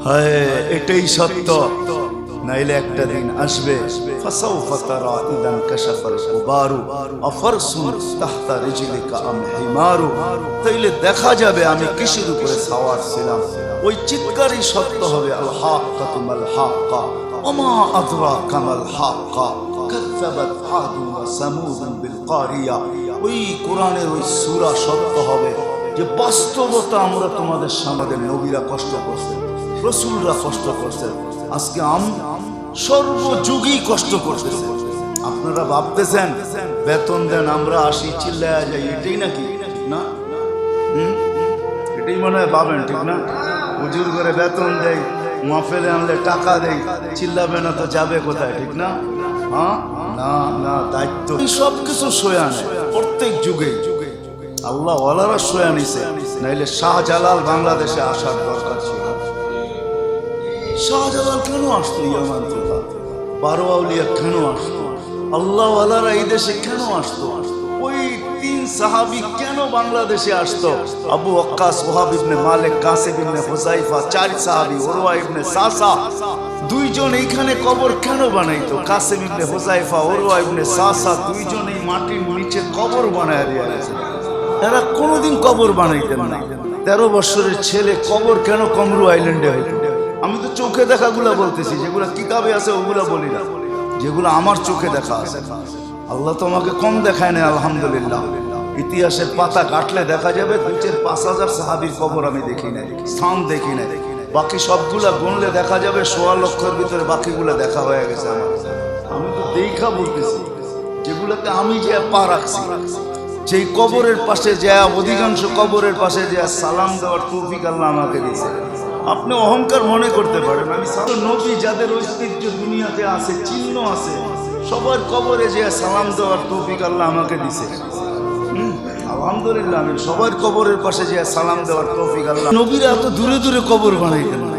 হায় এটাই সত্য, নাইলে একটা দিন আসবে ফাসাউফা তারা ইদান কাশাফাল গুবারু আফারসুন তাহতা রিজলিকা আম হিমারু, তাইলে দেখা যাবে আমি কিসের উপরে সাওয়ার ছিলাম। ওই চিৎকারই সত্য হবে, আল হাক্কাতু মাল হাক্কা ওমা আদরাকা মাল হাক্কা কাযযাবাত আদু ওয়া সামুদ বিল কারিয়া। ওই কোরআনের ওই সূরা সত্য হবে যে বাস্তবতা আমরা তোমাদের সামনে নবীরা কষ্ট করছে, রাসূলরা কষ্ট করছে, আজকে সর্বযুগী কষ্ট করতেছে। আপনারা ভাবতেছেন বেতন দেন আমরা আসি চিল্লায়া যাই, এটাই নাকি না? এটাই মনে হয় ভাবেন, ঠিক না? হুজুর করে বেতন দেয়, মাহফিলে আনলে টাকা দেয়, চিল্লাবে না তো যাবে কোথায়, ঠিক না? হ্যাঁ না না, দায়িত্ব সব কিছু সয়ে আনে প্রত্যেক যুগে। আল্লাহ ওয়ালারা সয়ে আনিছে, নাইলে শাহজালাল বাংলাদেশে আসার দরকার ছিল। শাহজালাল কেন আসতো? ইয়ামান থেকে 12 আউলিয়া কেন আসতো? আল্লাহ ওয়ালারা এই দেশে কেন আসতো? ওই 3 সাহাবী কেন বাংলাদেশে আসতো? আবু ওয়াক্কাস, ওয়াহাব ইবনে মালিক, কাসিম ইবনে হুযাইফা, 4 সাহাবী, উরওয়া ইবনে সাসা, 2 জন এইখানে কবর কেন বানাইতো? কাসিম ইবনে হুযাইফা, উরওয়া ইবনে সাসা 2 জন এই মাটির নিচে কবর বানায় দিয়ে গেছে। এরা কোনোদিন কবর বানাইতেন না। 13 বছরের ছেলে কবর কেন কমরু আইল্যান্ডে হইতো? আমি তো চোখে দেখাগুলা বলতেছি, যেগুলো কিতাবে আছে ওগুলা বলি না, যেগুলো আমার চোখে দেখা আছে। আল্লাহ তো আমাকে কম দেখায় না, আলহামদুলিল্লাহ। ইতিহাসের পাতা কাটলে দেখা যাবে 2,000-5,000 সাহাবীর কবর আমি দেখি নাই, স্থান দেখি নাই। বাকি সবগুলা গুনলে দেখা যাবে 1.25 লক্ষের ভিতরে বাকিগুলা দেখা হয়ে গেছে আমার। আমি তো দেখা বলতেছি যেগুলোকে আমি যে পা রাখছি। যেই কবরের পাশে যায়, অধিকাংশ কবরের পাশে যায় সালাম দেওয়ার তৌফিক আল্লাহ আমাকে দিয়েছে। আপনি অহংকার মনে করতে পারেন, আমি নবী যাদের ঐতিহ্য দুনিয়াতে আছে, চিহ্ন আছে, সবার কবরে যে সালাম দেওয়ার তৌফিক আল্লাহ আমাকে দিছে। আলহামদুলিল্লাহ, আমি সবার কবরের পাশে যে সালাম দেওয়ার তৌফিক আল্লাহ। নবীরা এত দূরে দূরে কবর বানাইতেন না,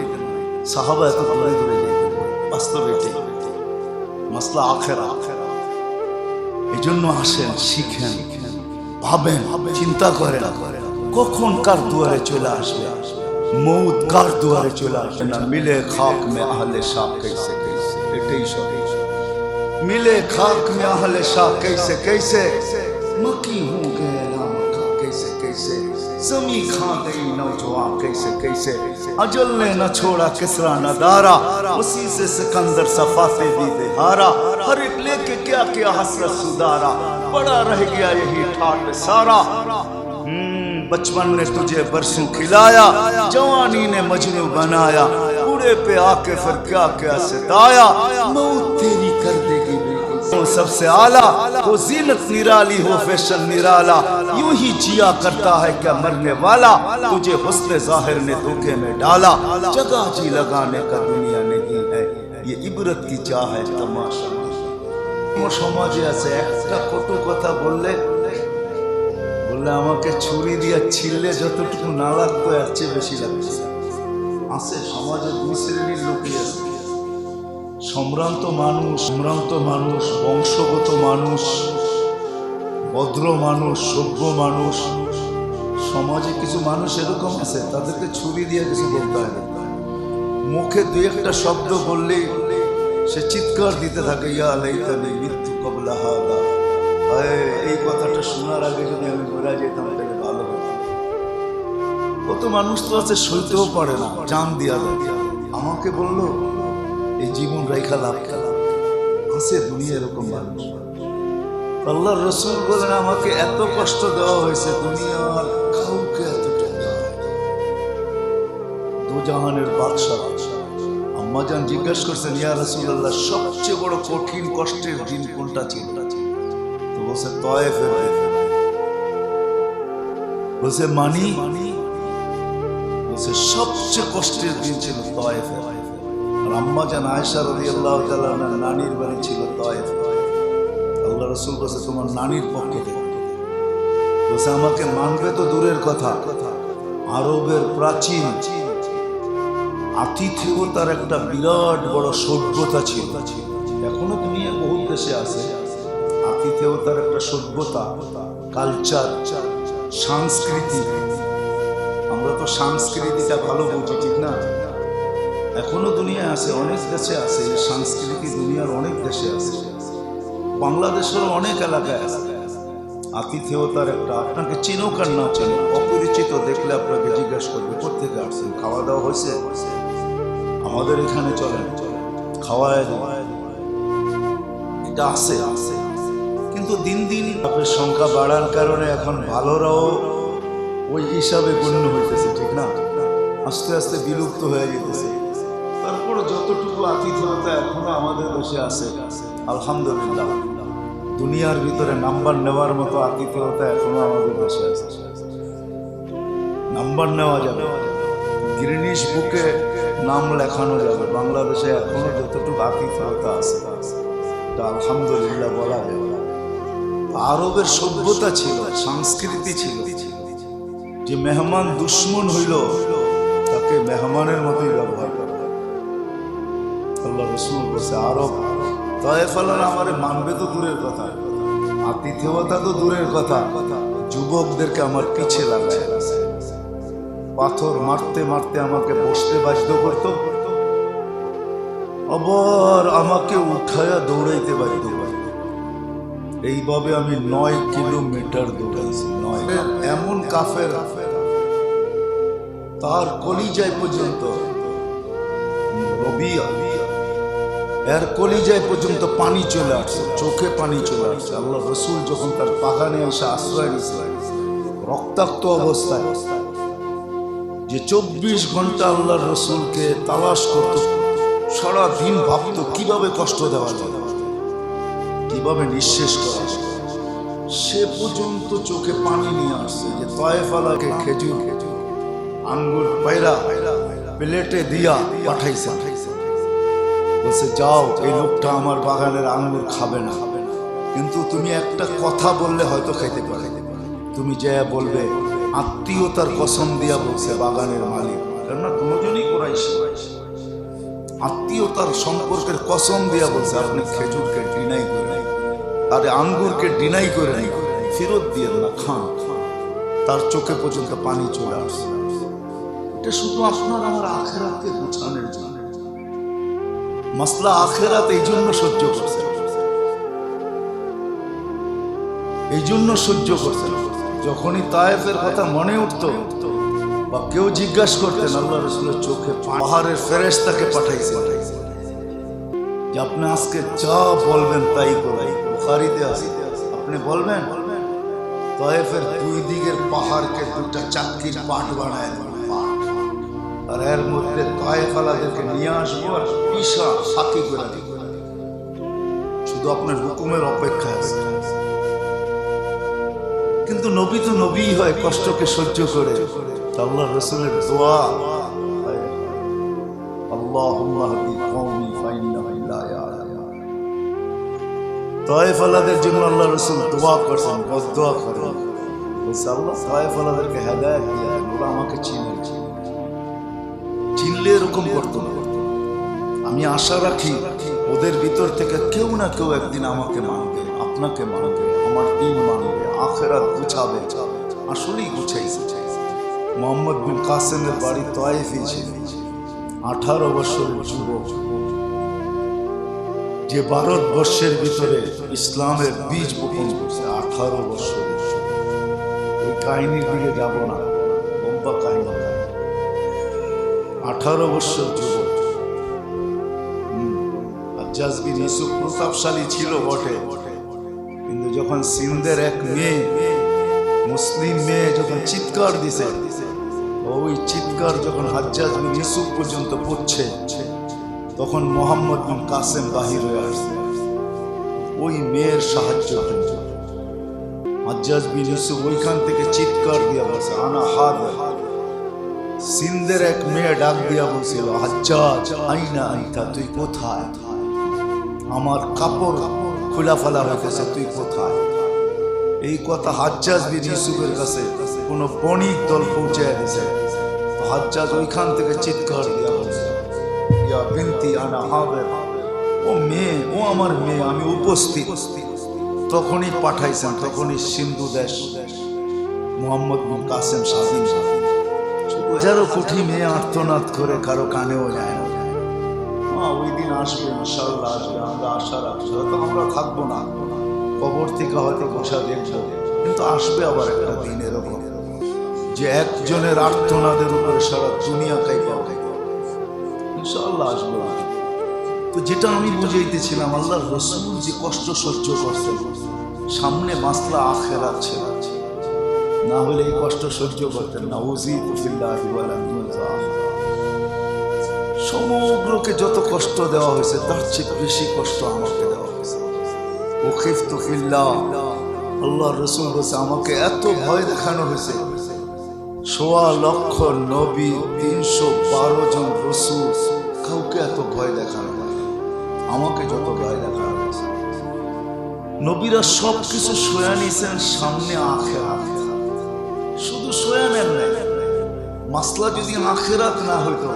সাহাবা এত দূরে দূরে যেতেন। বাস্তবে ঠিক মাসলা আখেরা। এই জন্য আসেন, শিখেন, ভাবেন, চিন্তা করেন, কখন কার দুয়ারে চলে আসবে মৌত, কার দুয়ারে চলে আসবে না। মিলে খাক মে আহলে শাহ कैसे कैसे, এটাই সব। मिले खाक में अहले शाह कैसे कैसे, मकी हो गए लामका कैसे कैसे, जमी खा गई नौजवान कैसे कैसे, अजल ने न छोड़ा किसरा न दारा, उसी से सिकंदर सफाते भी हारा, हर एक लेके क्या क्या हसरत सुधारा, बड़ा रह गया यही ठाट सारा। बचपन ने तुझे बरसों खिलाया, जवानी ने मजनू बनाया, बूढ़े पे आके फिर क्या क्या सताया, मौत तेरी कर देगी सबसे आला, वो जीनत निराली हो फैशन निराला, यूं ही जिया करता है क्या मरने वाला, तुझे हुस्न जाहिर ने धोखे में डाला, जगह जी लगाने का दुनिया नहीं है, ये इबरत की चाह है तमाशा। সমাজে আছে একটা কটু কথা বললে আমাকে ছুরি দিয়ে ছিললে যতটুকু না লাগতো এর চেয়ে বেশি লাগছে। আছে সমাজে 2 শ্রেণীর লোকই আছে, সম্ভ্রান্ত মানুষ, বংশগত মানুষ, ভদ্র মানুষ, সভ্য মানুষ। সমাজে কিছু মানুষ এরকম আছে, তাদেরকে ছুরি দিয়ে কিছু বলতে হয় না, মুখে 2-1টা শব্দ বললেই সে চিৎকার দিতে থাকে, ইয়া লাইতানি মিতু ক্বাবলা হাদা, এই কথাটা শোনার আগে যদি আমি মরে যেতাম তাহলে ভালো হতো। কত মানুষ তো আছে সইতেও পারে না, জান দিয়া দেয়। আমাকে বললো এই জীবন রেখা লাভ খেলা আছে, দুনিয়া এরকম মানুষ। আল্লাহর রাসূল বলেন আমাকে এত কষ্ট দেওয়া হয়েছে দুনিয়ার কাউকে এতটা দেওয়া হয়নি। দুজাহানের বাদশাহ আম্মাজান জিজ্ঞাসা করছেন, ইয়া রাসূলুল্লাহ সবচেয়ে বড় কঠিন কষ্টের দিন কোনটা ছিল? তো বলছে তায়েফের দিন। বলছে মানি? বলছে সবচেয়ে কষ্টের দিন ছিল তায়েফের। আর আম্মাজান আয়েশা রাদিয়াল্লাহু তাআলা নানির বাড়ি ছিল তায়েফ। আল্লাহ রাসূল বলছে তোমার নানির পক্ষে থেকে। বলছে আমাকে মানবে তো দূরের কথা, আরবের প্রাচীন আতিথেয়তার একটা বিরাট বড় সভ্যতা ছিল। এখনো দুনিয়া বহু দেশে আছে আতিথেয়তার একটা সভ্যতা, কালচার, সংস্কৃতি। আমরা তো সংস্কৃতিটা ভালো বুঝি, ঠিক না? এখনো দুনিয়ায় আছে, অনেক দেশে আছে, সাংস্কৃতিক দুনিয়ার অনেক দেশে আছে, বাংলাদেশের অনেক এলাকায় আছে। আতিথেয়তার একটা, আপনাকে চিনুক আর না চেনে, অপরিচিত দেখলে আপনাকে জিজ্ঞাসা করবে কোথেকে আসছেন, খাওয়া দাওয়া হয়েছে, আমাদের এখানে চলেন, খাওয়ায় এটা আছে। কিন্তু দিন দিন আপনার সংখ্যা বাড়ার কারণে এখন ভালোরাও ওই হিসাবে গণ্য হইতেছে, ঠিক না? আস্তে আস্তে বিলুপ্ত হয়ে যেতেছে। তারপরে যতটুকু আতিথেয়তা এখনো আমাদের দেশে আছে, আলহামদুলিল্লাহ, দুনিয়ার ভিতরে নাম্বার নেওয়ার মতো আতিথেয়তা এখনো আমাদের দেশে আছে। নাম্বার নেওয়া যাবে, গিনিস বুকে নাম লেখানো যাবে। বাংলাদেশে এখনো যতটুকু আতিথেয়তা আছে, এটা আলহামদুলিল্লাহ বলা যায়। আরবের সভ্যতা ছিল, সংস্কৃতি ছিল, যে মেহমান দুশ্মন হইল তাকে মেহমানের মতোই ব্যবহার করে। আল্লাহ রাসূল বলছে, আরব তায়েফালারা আমারে মানবে তো দূরের কথা, আতিথেয়তা তো দূরের কথা, যুবকদেরকে আমার পিছে লাগায় পাথর মারতে মারতে আমাকে বসতে বাধ্য করত, আবার আমাকে উঠায়া দৌড়াইতে বাধ্য করত। এইভাবে আমি 9 কিলোমিটার দৌড়াইছি। 9 এমন কাফের, তার কলিজায় পর্যন্ত রবিয়া, এর কলিজায় পর্যন্ত পানি চলে আসছে, চোখে পানি চলে আসছে। আল্লাহ রাসূল যখন তার বাগানে এসে আশ্রয় নিয়েছে রক্তাক্ত অবস্থায়, যে 24 ঘন্টা আল্লাহ রাসূলকে তালাশ করত, সারা দিন ভাবত কিভাবে কষ্ট দেওয়া যায়, কিভাবে নিঃশেষ করা যায়, সে পর্যন্ত চোখে পানি নিয়ে আসছে। যে তায়েফালাকে খেজুর আঙ্গুর পায়রা প্লেটে দিয়া পাঠাইছে, বলছে যাও, এই লোকটা আমার বাগানের আঙ্গুর খাবে না, কিন্তু তুমি একটা কথা বললে হয়তো খাইতে পারে। তুমি যে বলবে, আত্মীয়তার কসম দিয়া বলছে বাগানের মালিক, কেননা দুজনই কুরাইশী, আত্মীয়তার সম্পর্কের কসম দিয়া বলছে আপনি খেজুরকে ডিনাই করে, আরে আঙ্গুরকে ডিনাই করে নাই, ফেরত দিয়ে না, খান। তার চোখে পর্যন্ত পানি চলে আসছে। এটা শুধু আপনার আমার আখিরাতকে গুছানোর জন্য, মাসলা আখিরাত এই জন্য সহ্য করছে, এই জন্য সহ্য করছে। যখনই তায়েফের কথা মনে উঠত বা কেউ জিজ্ঞাসা করতেন, আল্লাহ রাসূলের চোখে পাহাড়ের ফেরেশতাকে পাঠাইছে যে আপনি আজকে যা বলবেন তাই করাই। বুখারীতে আছে, আপনি বলবেন তায়েফের 2 দিকের পাহাড়কে 2টা চাকরির পাট বানায় দেবেন, আর এর মধ্যে তায়েফালাদেরকে নিয়ে আসবো আর পিসা সাকি করে দিব, শুধু আপনার হুকুমের অপেক্ষায় আছে। কিন্তু নবী তো নবীই হয়, কষ্টকে সহ্য করে। আল্লাহ রাসূলের দোয়া, আল্লাহুম্মা হাদি কওমি ফাইন্নাহুম লা ইয়ালামুন। তায়েফালাদের জন্য আল্লাহ রাসূল দোয়া করেন, বদদোয়া করেন, বলছে আল্লাহ তায়েফালাদেরকে হেদায়েত দিয়ে দেন, ওরা আমাকে চিনলে এরকম করতো না। আমি আশা রাখি ওদের ভিতর থেকে কেউ না কেউ একদিন আমাকে মানবে, আপনাকে মানবে, আমার দিন মানবে, আখিরাত গুছাবে। আসলেই গুছাইছে। মোহাম্মদ বিন কাসেমের বাড়ি তায়েফে ছিল, 18 বছরের যুবক, যে ভারতবর্ষের ভিতরে ইসলামের বীজ বপন করছে। 18 বছরের, ওই কাহিনীর দিকে যাব না, লম্বা কাহিনী। 18 বছর যুবক, হাজ্জাজ বিন ইউসুফ প্রতাপশালী ছিল বটে, কিন্তু যখন সিন্ধের এক মেয়ে, মুসলিম মেয়ে যখন চিৎকার দিছে, ওই চিৎকার যখন হাজ্জাজ বিন ইউসুফ পর্যন্ত পড়ছে, তখন মোহাম্মদ বিন কাসেম বাহির হয়ে আসছে ওই মেয়ের সাহায্য। হাজ্জাজ বিন ইউসুফ ওইখান থেকে চিৎকার দিয়া বলছে, আনা হাদির। সিন্ধের এক মেয়ে ডাক দিয়া বলছিল, হাজ্জাজ আইনা আইতা, তুই কোথায়? আমার কাপড় খোলা ফেলা হইতেছে, তুই কোথায়? এই কথা হাজ্জাজ বিন ইউসুফের কাছে কোন বণিক দল পৌঁছায় দিয়েছে। হাজ্জাজ ওইখান থেকে চিৎকার দিয়া বলছে, ইয়া বিনতি আনা হাদির, ও মেয়ে, ও আমার মেয়ে, আমি উপস্থিত। তখনই পাঠাইছেন, তখনই সিন্ধু দেশ মোহাম্মদ বিন কাসেম স্বাধীন। 1000 কোটি মেয়ে আর্তনাদ করে, কারো কানেও যায় না। ওই দিন আসবে, ইনশাআল্লাহ আসবে, আমরা আশা রাখছি। হয়তো আমরা থাকবো না, কবর থেকে হয়তো বসা দেখবো, কিন্তু আসবে আবার একটা দিন এরকম যে একজনের আর্তনাদের উপরে সারা দুনিয়া কাইপা উঠাইবে, ইনশাআল্লাহ আসবে। তো যেটা আমি বুঝাইতেছিলাম, আল্লাহর রাসূল যে কষ্ট সহ্য করছেন, সামনে মাসলা আখিরাত ছিল, না হলে এই কষ্ট সহ্য করতেন না। উযীতু ফিল্লাহি ওয়া লাম ইউযা। সমগ্রকে যত কষ্ট দেওয়া হয়েছে তার চেয়ে বেশি কষ্ট আমাকে দেওয়া হয়েছে। উখিফতু ফিল্লাহ, আল্লাহর রাসূল বলেছে আমাকে এত ভয় দেখানো হয়েছে। ১৬ লক্ষ নবী, ৩১২ জন রাসূল, কাউকে এত ভয় দেখানো হয়, আমাকে যত ভয় দেখানো হয়েছে। নবীরা সব কিছু সয়া নিয়েছেন সামনে আখিরাত, শুধু সয়া নেন না। মাসলা যদি আখিরাত না হইতো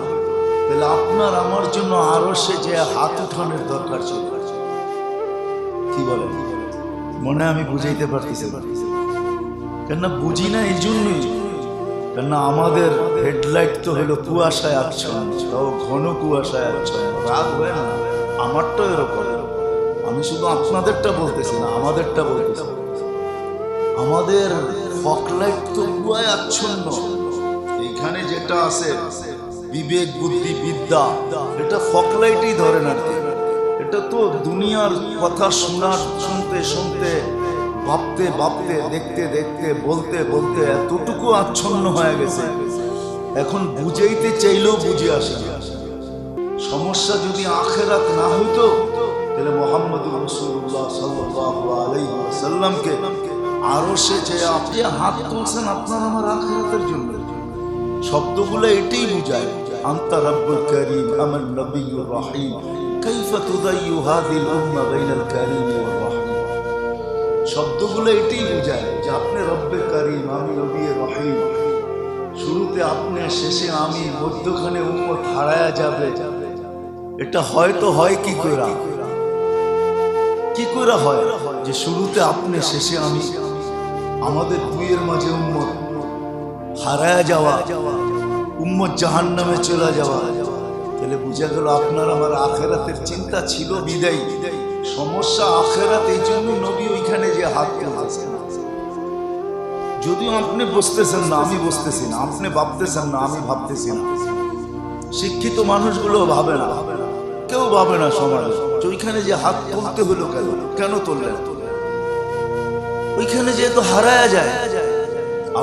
তাহলে আপনার আমার জন্য আরশে যে হাত উঠানোর দরকার ছিল। কি বলেন? মনে আমি বুঝাইতে পারতেছি, কেননা বুঝি না এই জন্যই, কেননা আমাদের হেডলাইট তো হলো কুয়াশায় আচ্ছন্ন, তাও ঘন কুয়াশায় আচ্ছন্ন। রাগ হয় না, আমারটাও এরকম। আমি শুধু আপনাদেরটা বলতেছি না, আমাদেরটা বলতেছি। আমাদের ফকলাইট তো কুয়ায় আচ্ছন্ন। এইখানে যেটা আছে বিবেক, বুদ্ধি, বিদ্যা, এটা ফকলাইটই ধরে না। এটা তো দুনিয়ার কথা শুনতে শুনতে, ভাবতে ভাবতে, দেখতে দেখতে, বলতে বলতে এতটুকু আচ্ছন্ন হয়ে গেছে, এখন বুঝাইতে চাইলেও বুঝে আসে না। সমস্যা যদি আখিরাত না হইতো তাহলে মুহাম্মদুর রাসূলুল্লাহ সাল্লাল্লাহু আলাইহি ওয়াসাল্লামকে আরশে যে আপনি হাত তুলছেন আপনার আমার আখিরাতের জন্য, শব্দগুলো এটাই বুঝায়। আনতা রাব্বুল কারীম আমার নবিয়্যুর রহিম কাইফা তুদাইয়ু হাযিল উম্মাহ বাইনাল কারীম ওয়ার রহিম। শব্দগুলো এটাই বুঝায় যে আপনি রব্বে কারীম, আমি নবী রহিম। শুরুতে আপনি, শেষে আমি, মধ্যখানে উম্মত হারায়া যাবে। এটা হয়তো হয় কি কইরা, কি কইরা হয় যে শুরুতে আপনি, শেষে আমি, আমাদের দুইয়ের মাঝে উম্মত হারায়া যাওয়া, উম্মত জাহান্নামে চলে যাওয়া। তাহলে বুঝা গেল আপনার আমার আখিরাতের চিন্তা ছিল বিদায়। সমস্যা আখিরাত, এই জন্য নবী ওইখানে যে হাত তুলতেছেন। যদিও আপনি বুঝতেছেন না, আমি বুঝতেছি না, আপনি ভাবতেছেন না, আমি ভাবতেছি না, শিক্ষিত মানুষগুলো ভাবে না, কেউ ভাবে না সমাজে যে ওইখানে যে হাত তুলতে হলো কেন, কেন তুললেন? ওইখানে যেহেতু হারায়া যায়,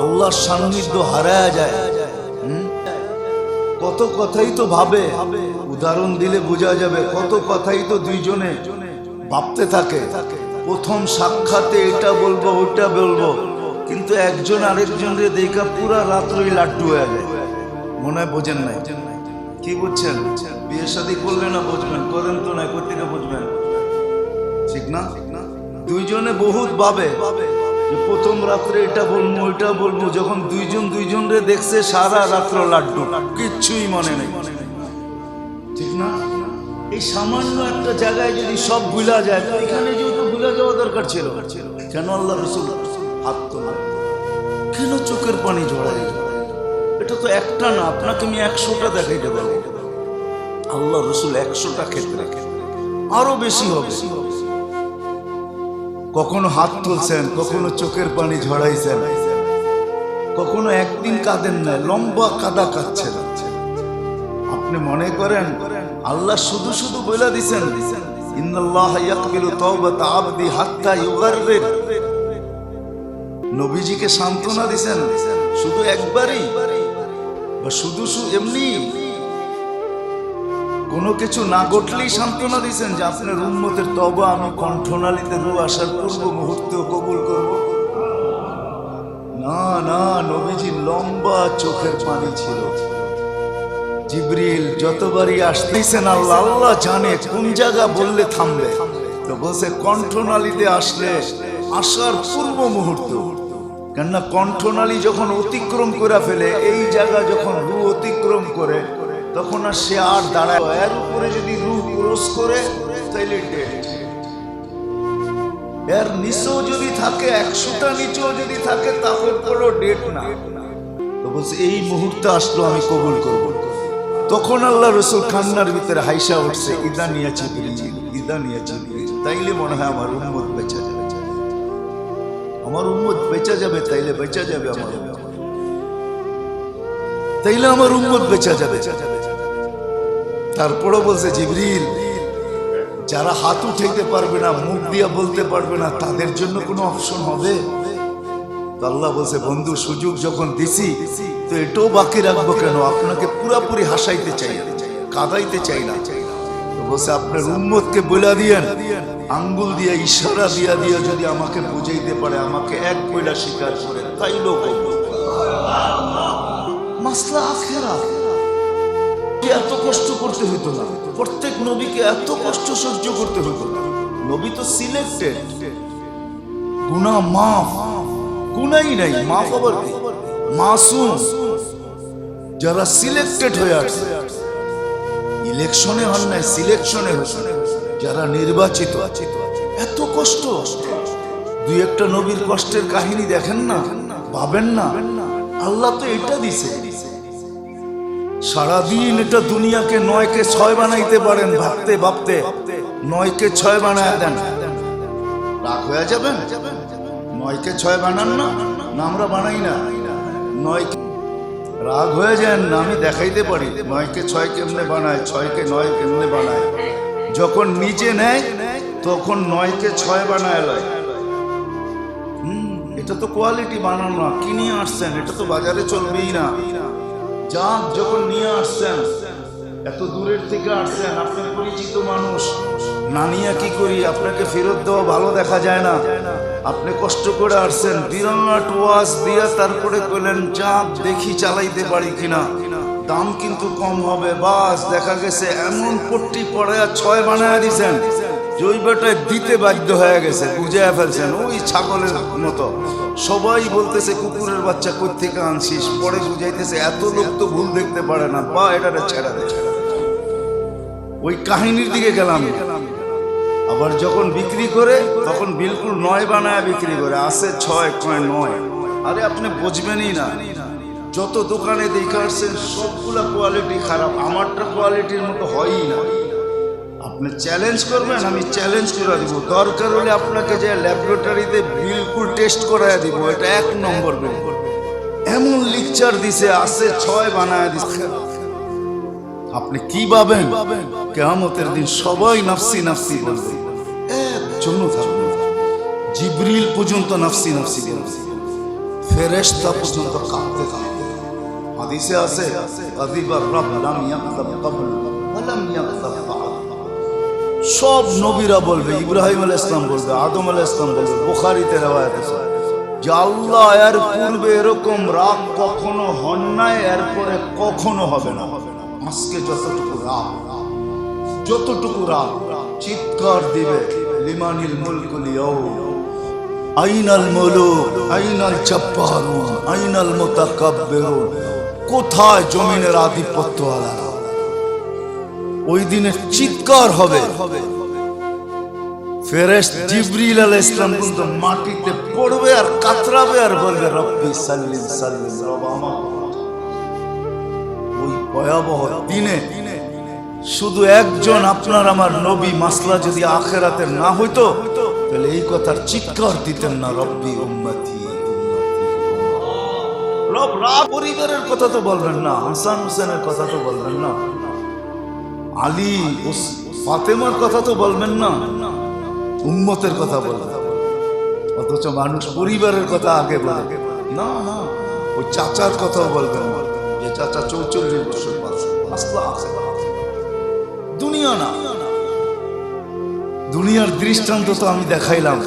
আল্লাহর সান্নিধ্য হারায়া যায়। কত কথাই তো ভাবে, উদাহরণ দিলে বোঝা যাবে। কত কথাই তো দুইজনে ভাবতে থাকে, প্রথম সাক্ষাতে এটা বলবো ওইটা বলবো, কিন্তু একজন আরেকজনের দেখা পুরা রাত্রই লাড্ডু হয়ে যায়। মনে হয় বোঝেন নাই? কি বুঝছেন? বিয়ে শাদী করলে না বুঝবেন, করেন তো না, কোথেকে বুঝবেন? ঠিক না? দুইজনে বহুত ভাবে যে প্রথম রাত্রে এটা বলবো ওইটা বলবো, যখন দুইজনরে দেখছে সারা রাত্র লাড্ডু, কিচ্ছুই মনে নেই। ঠিক না? এই সামান্য একটা জায়গায় যদি সব ভুলা যায়, তো এখানে যেহেতু ভুলা যাওয়া দরকার ছিল। কেন আল্লাহ রাসূল হাত তোলা? কেন চোখের পানি ঝরাই? এটা তো একটা না, আপনাকে আমি 100টা দেখাইতে পারবো। আল্লাহ রাসূল 100টা ক্ষেত্রে, আরো বেশি হবে। কখনো হাত তুলছেন, কখনো চোখের পানি ঝরাইছেন, কখনো একদিন কাঁদেন না, লম্বা কাদা কাঁদছেন। আপনি মনে করেন আল্লাহ শুধু শুধু বলে দিছেন ইন্নাল্লাহা ইয়াকবিলু তাওবাতা আবদি হাত্তা ইউগাররির। নবীজিকে সান্ত্বনা দিছেন শুধু একবারই, বা শুধু এমনি কোনো কিছু না ঘটলেই সান্ত্বনা দিছেন যে আপনার উম্মতের তওবা আমি কণ্ঠনালীতে রু আসার পূর্ব মুহূর্তে কবুল করব? না না, নবীজির লম্বা চোখের পানি ছিল। জিবরিল যতবারই আসতেছেন, আল্লাহ আল্লাহ জানে কোন জায়গা বললে থামবে, তো বলছে কণ্ঠনালীতে আসলে আসার পূর্ব মুহূর্ত। কেননা কণ্ঠনালী যখন অতিক্রম করে ফেলে, এই জায়গা যখন রু অতিক্রম করে, তখন আর সে আর দাঁড়ায়। এর উপরে যদি রু ক্রস করে তাইলে ডেড। এর নিচেও যদি থাকে, 100টা নিচেও যদি থাকে, তাহলে কোনো ডেট না। তো বলছে এই মুহূর্তে আসলো আমি কবুল করব। তখন আল্লাহ রসুল কান্নার ভিতরে হাইসা উঠছে, ইদা নিয়েছি ইদা নিয়েছি। তাইলে মনে হয় আমার উম্মত বেঁচে যাবে, আমার উম্মত বেঁচে যাবে, তাইলে বেঁচে যাবে আমার, তাইলে আমার উম্মত বেঁচে যাবে। তারপরে বলছে জিবরিল, যারা হাত উঠাইতে পারবে না, মুখ দিয়া বলতে পারবে না, তাদের জন্য কোনো অপশন হবে? তো আল্লাহ বলছে, বন্ধু সুযোগ যখন দিছি তো এটাও বাকি রাখবো কেন? আপনাকে পুরাপুরি হাসাইতে চাই, কাঁদাইতে চাই না। তো বলছে, আপনার উম্মতকে বলে দিয়েন, আঙ্গুল দিয়ে ইশারা দিয়া দিয়া যদি আমাকে বুঝাইতে পারে, আমাকে এক কইলা স্বীকার করে, তাইলেও কবুল। মাসলা আখিরাত, এত কষ্ট করতে হইতো না, প্রত্যেক নবীকে এত কষ্ট সহ্য করতে হইতো না। নবী তো সিলেক্টেড, গুনাহ মাফ, গুনাই নাই, মাফ আবার কি, মাসুম। যারা সিলেক্টেড হয়ে আসছে, ইলেকশনে হন নাই, সিলেকশনে হচ্ছে, যারা নির্বাচিত, এত কষ্ট। দুই একটা নবীর কষ্টের কাহিনী দেখেন না, ভাবেন না, আল্লাহ তো এটা দিছে। সারাদিন এটা দুনিয়াকে 9কে 6 বানাইতে পারেন, ভাবতে ভাবতে 9কে 6 বানায় দেন, রাগ হয়ে যাবেন? 9কে 6 বানান না, আমরা বানাই না। 9 রাগ হয়ে যান না, আমি দেখাইতে পারি 9কে 6 কেমনে বানায়, 6কে 9 কেমনে বানায়। যখন নিজে নেয় তখন 9কে 6 বানায় লয়। এটা তো কোয়ালিটি বানানো না, কি নিয়ে আসছেন? এটা তো বাজারে চলবেই না। যাক, যখন নিয়ে আসছেন, এত দূরের থেকে আসছেন, আপনার পরিচিত মানুষ, না নিয়ে কি করি? আপনাকে ফেরত দেওয়া ভালো দেখা যায় না। আপনি কষ্ট করে আসছেন, বিরাট ওয়াজ দিয়া তারপরে কইলেন, যাক দেখি চালাইতে পারি কিনা, দাম কিন্তু কম হবে। বাস দেখা গেছে এমন পট্টি পড়ে 6 বানায় দিছেন, জৈবটায় দিতে বাধ্য হয়ে গেছে, বুঝে ফেলছেন ওই ছাগলের মতো। সবাই বলতেছে, কুকুরের বাচ্চা কই থেকে আনছিস? পরে বুঝাইতেছে, এত লোক তো ভুল দেখতে পারে না, বা এটা ছেড়া দে। ওই কাহিনীর দিকে গেলাম। আবার যখন বিক্রি করে তখন বিলকুল 9 বানায় বিক্রি করে, আছে 6 কয় 9। আরে আপনি বুঝবেনই না, যত দোকানে দেখাচ্ছেন সবগুলা কোয়ালিটি খারাপ, আমারটা কোয়ালিটির মতো হয়ই না। আপনি চ্যালেঞ্জ করবেন, আমি চ্যালেঞ্জ করে দিব, দরকার হলে আপনাকে যে ল্যাবরেটরিতে বিলকুল টেস্ট করায় দিব, এটা 1 নম্বর বিল। এমন লিকচার দিছে, আছে 6 বানায় দিছে। আপনি কি ভাবেন কিয়ামতের দিন সবাই নাফসি নাফসি বলবে? একজনও থাকবে না। জিবরিল পর্যন্ত নাফসি নাফসি বলবে, ফেরেশতা পর্যন্ত কাঁপতে থাকবে। হাদিসে আছে, আযিবার রাব লাম ইয়াকতাব ক্বাবল ওয়া লাম ইয়াকতাব বা'দ। সব নবীরা বলবে, ইব্রাহিম আলাইহিস সালাম বলবে, আদম আলাইহিস সালাম বলবে, বুখারীতে রওয়ায়াত আছে যে আল্লাহ এর পূর্বে এরকম রাগ কখনো হন নাই, এরপরে কখনো হবে না। আজকে যতটুকু রাগ চিৎকার দিবে, লিমানিল মুলকুল ইয়াউম, আইনাল মুলুক, আইনাল জাব্বারুন, আইনাল মুতাকাব্বিরুন, কোথায় জমিনের আধিপত্যওয়ালারা? ওই দিনে চিৎকার হবে। ফেরেশতা জিবরিল আলাইহিস সালাম কিন্তু মাটিতে পড়বে আর কাতরাবে আর বলবে, রব্বি সাল্লিম সাল্লিম, রব আমার। ওই ভয়াবহ দিনে শুধু একজন আপনার আমার নবী মাসলা যদি আখিরাতের না হইতো, তাহলে এই কথার চিৎকার দিতেন না, রব্বি উম্মতি রব। পরিবারের কথা তো বলবেন না, হাসান হোসেনের কথা তো বলবেন না, আলী ফাতেমার কথা তো বলবেন না, উম্মতের কথা বলবেন। অথচ মানুষ পরিবারের কথা আগে বলে না, না, ওই চাচার কথাও বলবেন না, যে চাচা 44 বছর বাঁচে। মাসলা আখিরাত, দুনিয়া না। দুনিয়ার দৃষ্টান্ত তো আমি দেখাইলাম,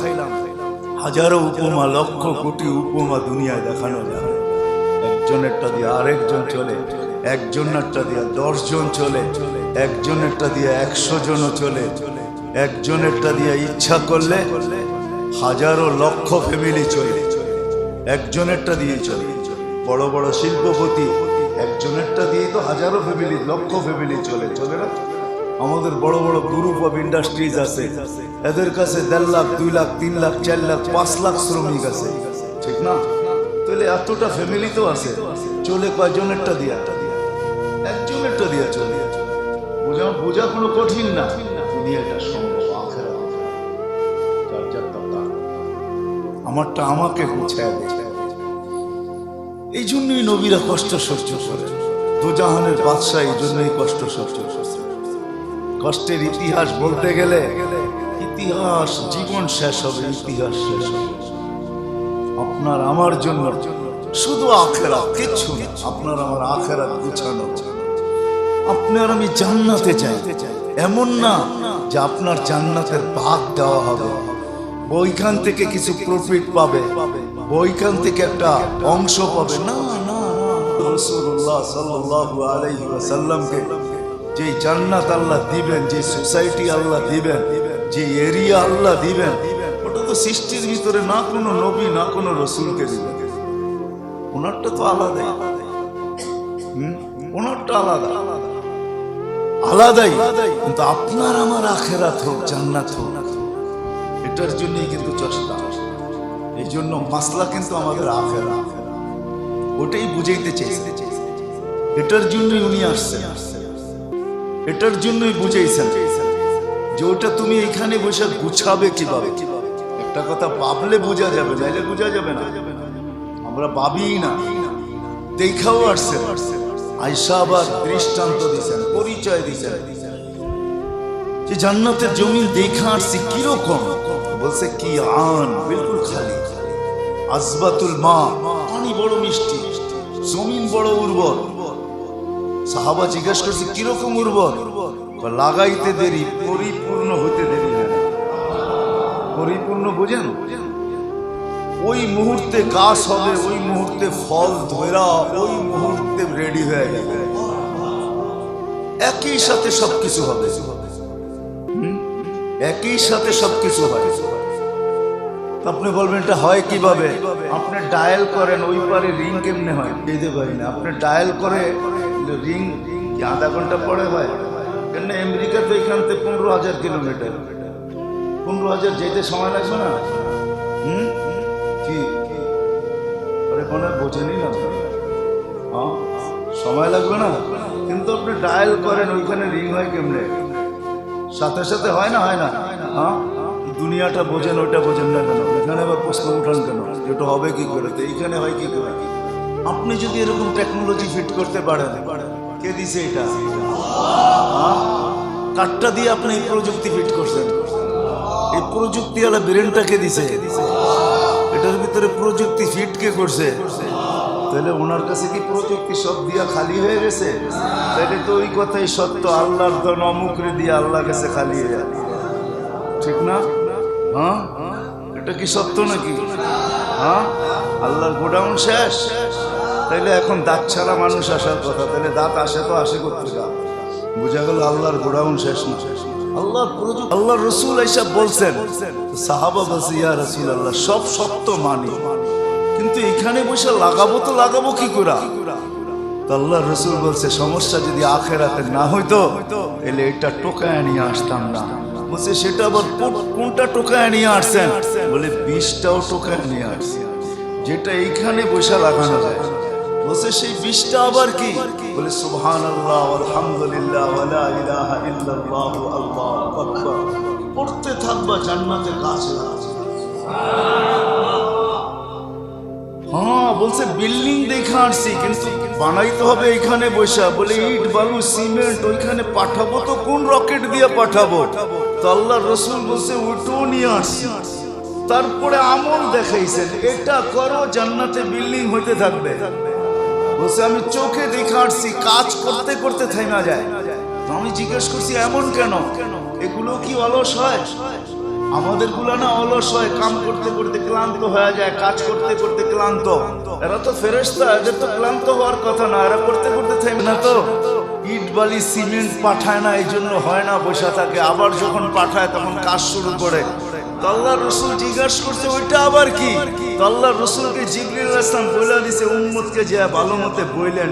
হাজারো উপমা, লক্ষ কোটি উপমা দুনিয়ায় দেখানো যায়। একজনেরটা দিয়ে আরেকজন চলে, একজনেরটা দিয়ে 10 জন চলে, একজনেরটা দিয়ে 100 জনও চলে, একজনেরটা দিয়ে ইচ্ছা করলে হাজারো লক্ষ ফ্যামিলি চলে, একজনেরটা দিয়ে চলে। বড় বড় শিল্পপতি একজনেরটা দিয়ে তো হাজারো ফ্যামিলি, লক্ষ ফ্যামিলি চলে, চলে না? আমাদের বড় বড় গ্রুপ অফ ইন্ডাস্ট্রিজ আছে, এদের কাছে 1.5 লাখ, 2 লাখ, 3 লাখ, 4 লাখ, 5 লাখ শ্রমিক আছে, ঠিক না? তাহলে এতটা ফ্যামিলি তো আছে, চলে কয়জনেরটা দিয়া? একজন হেলমেটটা দিয়ে চলে বোঝা কোনো কঠিন না, দুনিয়াটা সম্ভব, আখেরাত যার যার দরকার। আমারটা আমাকে গুছায় দেয়। এই জন্যই নবীরা কষ্ট সহ্য করে, দুজাহানের বাদশাহ এই জন্যই কষ্ট সহ্য করে। কষ্টের ইতিহাস বলতে গেলে ইতিহাস জীবন শেষ হবে, ইতিহাস শেষ হবে। আপনার আমার জন্য শুধু আখেরাত, কিচ্ছু না। আপনার আমার আখেরাত গুছানো। আপনার আমি জান্নাতে চাই, এমন না যে আপনার জান্নাতের ভাগ দেওয়া হবে, ওইখান থেকে কিছু প্রফিট পাবে, ওইখান থেকে একটা অংশ পাবে, না না। রাসূলুল্লাহ সাল্লাল্লাহু আলাইহি ওয়াসাল্লামকে যে জান্নাত আল্লাহ দিবেন, যে সোসাইটি আল্লাহ দিবেন, যে এরিয়া আল্লাহ দিবেন, ওটা তো সৃষ্টির ভিতরে না কোনো নবী না কোনো রসুলকে দিবেন। ওনারটা তো আলাদাই, ওনারটা আলাদা আলাদাই। কিন্তু আপনার আমার আখেরাত হোক, জান্নাত হোক, এটার জন্যই কিন্তু চেষ্টা। এই জন্য মাসলা কিন্তু আমাদের আখেরাত, ওটাই বুঝাইতে চাইছে। এটার জন্যই উনি আসছেন, এটার জন্যই বুঝাইছেন যে ওটা তুমি এখানে বসে গুছাবে কিভাবে। একটা কথা ভাবলে বোঝা যাবে, নাইলে বোঝা যাবে না। আমরা ভাবি না, দেখাও আসছে। আয়েশা আবার দৃষ্টান্ত দিয়েছেন, পরিচয় দিয়েছেন যে জান্নাতের জমিন দেখা আসছি কিরকম। বলছে কি আন, বিলকুল খালি। আজবাতুল মা, পানি বড় মিষ্টি, জমিন বড় উর্বর। সাহাবা জিজ্ঞেস করছে কিরকম উর্বর? লাগাইতে দেরি, পরিপূর্ণ হইতে দেরি না। পরিপূর্ণ বুঝেন? ওই মুহূর্তে গাছ হবে, ওই মুহূর্তে ফল ধরা, ওই মুহূর্তে রেডি হয়ে যাবে। একই সাথে সবকিছু হবে, একই সাথে সবকিছু হয়। আপনি বলবেন এটা হয় কিভাবে? আপনি ডায়াল করেন, ওই পারে রিং কেমনে হয় পেতে পারি না। আপনি ডায়াল করে রিং আধা ঘন্টা পরে হয় কেন? আমেরিকা তো এখান থেকে 15,000 কিলোমিটার, 15,000 যেতে সময় লাগবে না? কি কোনো বোঝেনি না, সময় লাগবে না। কিন্তু আপনি ডায়াল করেন, ওইখানে রিং হয় কেমনে? সাথে সাথে হয় না, হয় না? হ্যাঁ, দুনিয়াটা বোঝেন, ওইটা বোঝেন না কেন? এখানে আবার প্রশ্ন উঠান কেন? এটা হবে কি করে, তো এইখানে হয় কি করে? আপনি যদি এরকম টেকনোলজি ফিট করতে পারেন, কে দিছে এটা? কাঠটা দিয়ে আপনি এই প্রযুক্তি ফিট করছেন, এই প্রযুক্তি আলা ব্রেনটা কে দিছে? এটার ভিতরে প্রযুক্তি ফিট কে করছে? তাহলে ওনার কাছে কি প্রযুক্তি সব দিয়া খালি হয়ে গেছে? তাহলে তো ওই কথাই সত্য, আল্লাহর ধন অমুকরে দিয়ে আল্লাহর কাছে খালি হয়ে যায়, ঠিক না? হ্যাঁ, এটা কি সত্য নাকি? হ্যাঁ, আল্লাহর গোডাউন শেষ। তাইলে এখন দাঁত ছাড়া মানুষ আসার কথা, তাহলে দাঁত আসে তো আসে করতে গা, বুঝা গেল আল্লাহর গোডাউন শেষ না। আল্লাহর প্রযুক্তি, আল্লাহর রসুল এইসব বলছেন। সাহাবা বলছে ইয়া রাসূলুল্লাহ, সব সত্য মানি, কিন্তু এখানে বসে লাগাবো তো লাগাবো কি করে? আল্লাহর রসুল বলছে সমস্যা যদি আখেরাতে না হইতো তাহলে এটা টোকায় নিয়ে আসতাম না। বলছে সেটা আবার কোনটা টোকায় নিয়ে আসছেন? বলে 20টাও টোকায় নিয়ে আসছে, যেটা এইখানে বসে লাগানো যায়। বলছে সেই 20টা আবার কি? বলে সুবহানাল্লাহ আলহামদুলিল্লাহ ওয়ালা ইলাহা ইল্লাল্লাহু আল্লাহু আকবার পড়তে থাকবা, জান্নাতের কাছে। হ্যাঁ, বলছে বিল্ডিং দেখা আসছি, কিন্তু বানাইতে হবে এখানে বসা। বলে ইট বালু সিমেন্ট ওইখানে পাঠাবো তো কোন রকেট দিয়ে পাঠাবো? তো আল্লাহর রসুল বলছে ওইটাও নিয়ে আসছি। তারপরে আমল দেখাইছেন, এটা করো জান্নাতে বিল্ডিং হইতে থাকবে। বলছে আমি চোখে দেখে আসছি, কাজ করতে করতে থেমে যায়। আমি জিজ্ঞেস করছি এমন কেন? এগুলো কি অলস হয়? আমাদের গুলা না অলস হয়, কাম করতে করতে ক্লান্ত হয়ে যায়, কাজ করতে করতে ক্লান্ত। এরা তো ফেরেশতা, এদের তো ক্লান্ত হওয়ার কথা না, এরা করতে করতে থেমে না। তো ইট বালি সিমেন্ট পাঠায় না, এই জন্য হয় না, বসে থাকে। আবার যখন পাঠায় তখন কাজ শুরু করে। আল্লাহর রসুল জিজ্ঞাসা করছে ওইটা আবার কি? আল্লাহর রসুলকে জিবরিল আলাইহিস সালাম বলে দিছে উম্মতকে যে ভালো মতে বললেন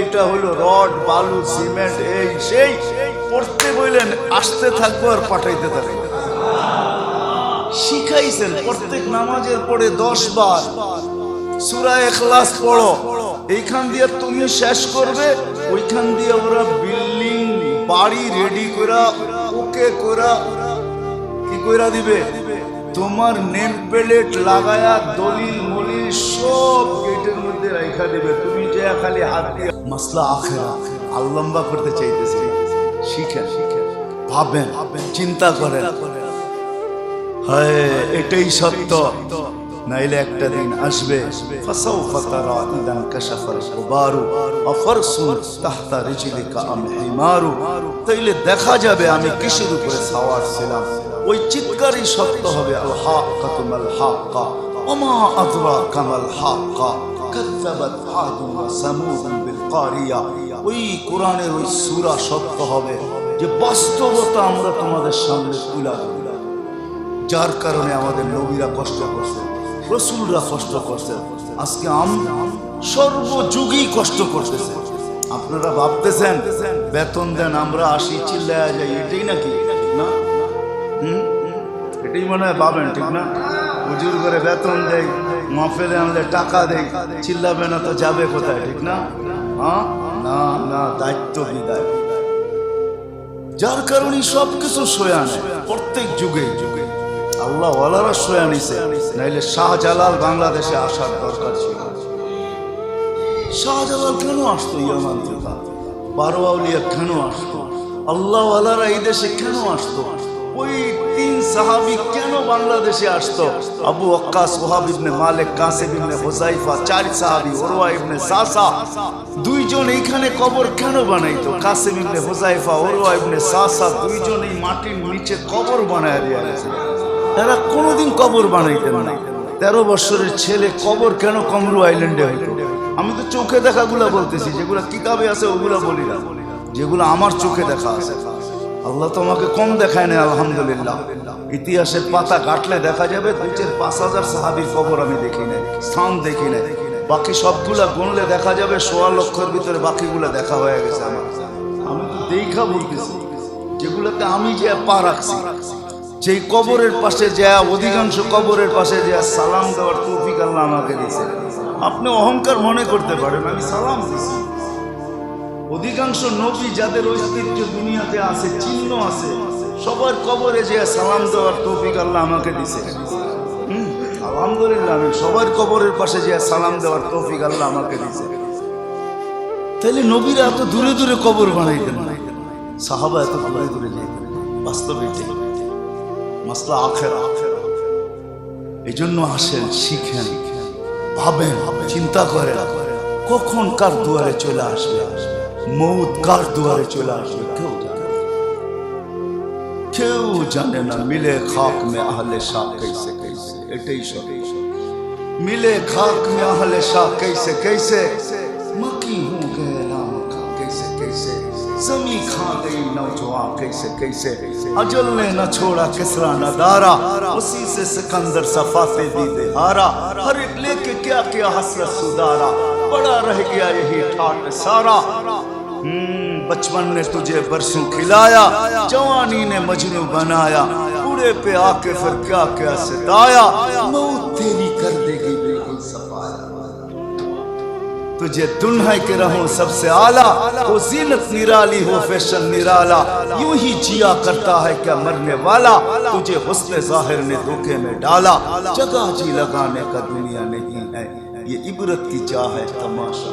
এটা হলো রড বালু সিমেন্ট এই সেই পড়তে বললেন, আসতে থাকবো আর পাঠাইতে থাকবো। শিখাইছেন প্রত্যেক নামাজের পরে 10 বার সূরা ইখলাস পড়ো, এইখান দিয়ে তুমি শেষ করবে, ওইখান দিয়ে ওরা বিল্ডিং বাড়ি রেডি করা ওকে করা কি কইরা দিবে, তোমার নেম প্লেট লাগায়া দলিল মলিল সব গেটের মধ্যে রাখা দিবে। তুমি যে খালি হাত দিয়ে মাসলা আখেরা আর লম্বা করতে চাইতেছে, শিখেন, ভাবেন, চিন্তা করেন। হায় এটাই সত্য, নাইলে একটা দিন আসবে ফাসাউফা তারা ইদান কাশাফাল গুবারু আফরসুন তাহতা রিজলিকা আম হিমারু, তাইলে দেখা যাবে আমি কিসের উপরে সাওয়ার ছিলাম। ওই চিৎকারই সত্য হবে, আল হাক্কাতু মাল হাক্কা ওমা আদরাকা মাল হাক্কা কাযাবাত আদু ওয়া সামুদ বিল কারিয়া। ওই কোরআনের ওই সূরা সত্য হবে যে বাস্তবতা আমরা তোমাদের সামনে তুলে ধরব। যার কারণে আমাদের নবীরা কষ্ট করছে, রাসূলরা কষ্ট করছে, আজকে সর্বযুগেই কষ্ট করতেছে। আপনারা ভাবতেছেন বেতন দেন আমরা আসি চিল্লায়া যাই, এটাই নাকি ঠিক না? এটাই মনে হয় ভাবেন, ঠিক না? হুজুর করে বেতন দেয়, মাহফিলে আনলে টাকা দেয়, চিল্লাবে না তো যাবে কোথায়, ঠিক না? হ্যাঁ, না না, দায়িত্ব বিদায়। যার কারণে সবকিছু সয়ে আনে প্রত্যেক যুগে যুগে আল্লাহ ওয়ালারা সয়ে আনিছে, নাইলে শাহজালাল বাংলাদেশে আসার দরকার ছিল। শাহজালাল কেন আসতো? ইয়ামান থেকে 12 আউলিয়া কেন আসতো? আল্লাহ ওয়ালারা এই দেশে কেন আসতো? ওই 3 সাহাবী কেন বাংলাদেশে আসতো? আবু ওয়াক্কাস, ওহাব ইবনে মালিক, কাসিম ইবনে হুযাইফা, 4 সাহাবী, উরওয়া ইবনে সাসা, 2 জন এইখানে কবর কেন বানাইতো? কাসিম ইবনে হুযাইফা, উরওয়া ইবনে সাসা 2 জন এই মাটির নিচে কবর বানায় দিয়া গেছে। এরা কোনোদিন কবর বানাইতেন না। 13 বছরের ছেলে কবর কেন কমরু আইল্যান্ডে হইতো? আমি তো চোখে দেখাগুলা বলতেছি, যেগুলা কিতাবে আছে ওগুলা বলি না, যেগুলো আমার চোখে দেখা আছে। আল্লাহ তো আমাকে কম দেখায় না, আলহামদুলিল্লাহ। ইতিহাসের পাতা কাটলে দেখা যাবে 2-5,000 সাহাবীর কবর আমি দেখি নাই, স্থান দেখি নাই। বাকি সবগুলা গুনলে দেখা যাবে 1.25 লক্ষের ভিতরে বাকিগুলা দেখা হয়ে গেছে আমার। আমি তো দেখা বলতেছি যেগুলোতে আমি যে পা রাখছি। যেই কবরের পাশে যায়, অধিকাংশ কবরের পাশে যায় সালাম দেওয়ার তৌফিক আল্লাহ আমাকে দিয়েছে। আপনি অহংকার মনে করতে পারেন আমি সালাম দিছি। অধিকাংশ নবী যাদের অস্তিত্ব দুনিয়াতে আছে, চিহ্ন আছে, সবার কবরে যে সালাম দেওয়ার তৌফিক আল্লাহ আমাকে দিয়েছে। আলহামদুলিল্লাহ, আমি সবার কবরের পাশে যে সালাম দেওয়ার তৌফিক আল্লাহ আমাকে দিয়েছে। তাহলে নবীরা এত দূরে দূরে কবর বানাইতেন না, সাহাবা এত দূরে দূরে যেতেন। বাস্তবে মাসলা আখেরা। এই জন্য আসেন, শিখেন, ভাবেন, চিন্তা করেন কখন কার দুয়ারে চলে আসবে, মৌত কার দুয়ারে চলে আসবে কেউ জানে না। মিলে খাক মে আহলে শাহ कैसे कैसे, এটাই সব। मिले खाक में अहले शाह कैसे कैसे, मकी हो गए नाम का कैसे कैसे, जमी खा गई नौजवान कैसे कैसे, अजल ने न छोड़ा किसरा न दारा, उसी से सिकंदर सफाते दीदे हारा, हर एक लेके क्या क्या हसरत सुधारा, बड़ा रह गया यही ठाट सारा। बचपन ने तुझे बरसों खिलाया, जवानी ने मजनू बनाया, बूढ़े पे आके फिर क्या क्या सताया, मौत तेरी कर देगी बिल्कुल सफाया। तुझे दुल्हन के रहूं सबसे आला, हो जीनत निराली हो फैशन निराला, यूं ही जिया करता है क्या मरने वाला, तुझे हुस्न जाहिर ने धोखे में डाला, जगह जी लगाने का दुनिया नहीं है, ये इबरत की चाह है तमाशा।